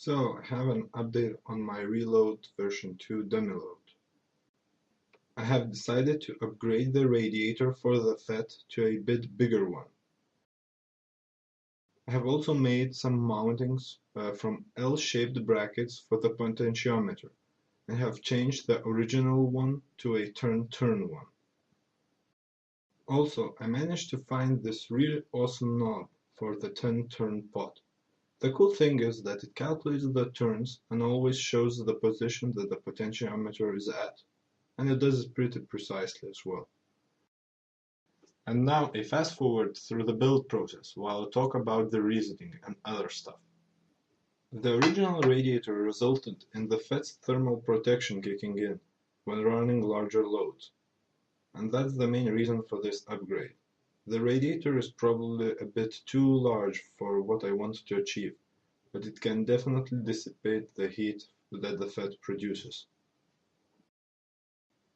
So, I have an update on my Reload version 2 dummy load. I have decided to upgrade the radiator for the FET to a bit bigger one. I have also made some mountings from L-shaped brackets for the potentiometer and have changed the original one to a turn one. Also, I managed to find this really awesome knob for the turn pot. The cool thing is that it calculates the turns and always shows the position that the potentiometer is at, and it does it pretty precisely as well. And now a fast forward through the build process while I talk about the resetting and other stuff. The original radiator resulted in the FET's thermal protection kicking in when running larger loads, and that's the main reason for this upgrade. The radiator is probably a bit too large for what I want to achieve, but it can definitely dissipate the heat that the FET produces.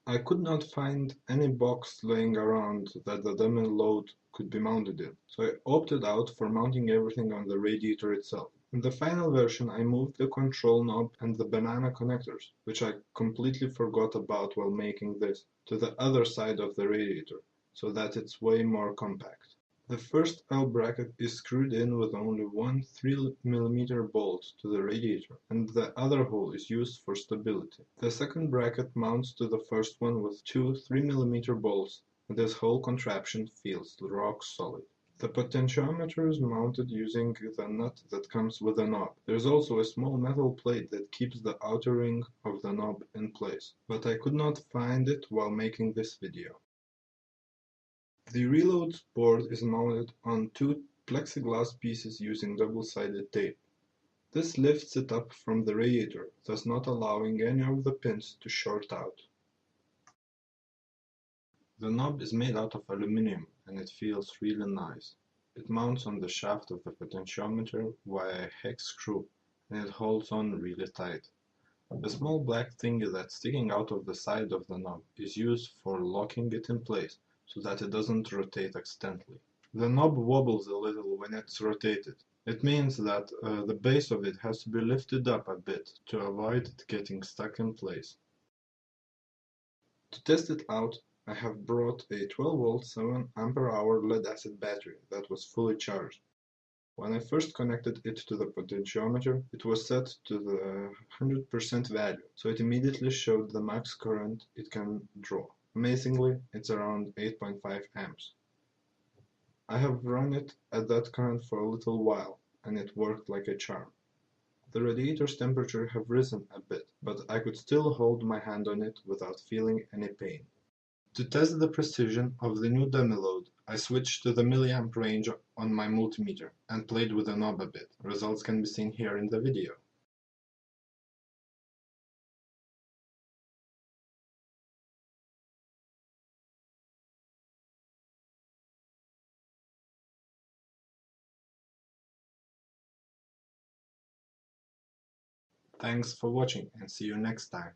I could not find any box laying around that the dummy load could be mounted in, so I opted out for mounting everything on the radiator itself. In the final version I moved the control knob and the banana connectors, which I completely forgot about while making this, to the other side of the radiator, so that it's way more compact. The first L bracket is screwed in with only one 3mm bolt to the radiator, and the other hole is used for stability. The second bracket mounts to the first one with two 3mm bolts, and this whole contraption feels rock solid. The potentiometer is mounted using the nut that comes with the knob. There is also a small metal plate that keeps the outer ring of the knob in place, but I could not find it while making this video. The reload board is mounted on two plexiglass pieces using double-sided tape. This lifts it up from the radiator, thus not allowing any of the pins to short out. The knob is made out of aluminum and it feels really nice. It mounts on the shaft of the potentiometer via a hex screw and it holds on really tight. The small black thing that's sticking out of the side of the knob is used for locking it in place, so that it doesn't rotate accidentally. The knob wobbles a little when it's rotated. It means that the base of it has to be lifted up a bit to avoid it getting stuck in place. To test it out, I have brought a 12-volt 7Ah lead-acid battery that was fully charged. When I first connected it to the potentiometer, it was set to the 100% value, so it immediately showed the max current it can draw. Amazingly, it's around 8.5 amps. I have run it at that current for a little while, and it worked like a charm. The radiator's temperature have risen a bit, but I could still hold my hand on it without feeling any pain. To test the precision of the new dummy load, I switched to the milliamp range on my multimeter and played with the knob a bit. Results can be seen here in the video. Thanks for watching and see you next time.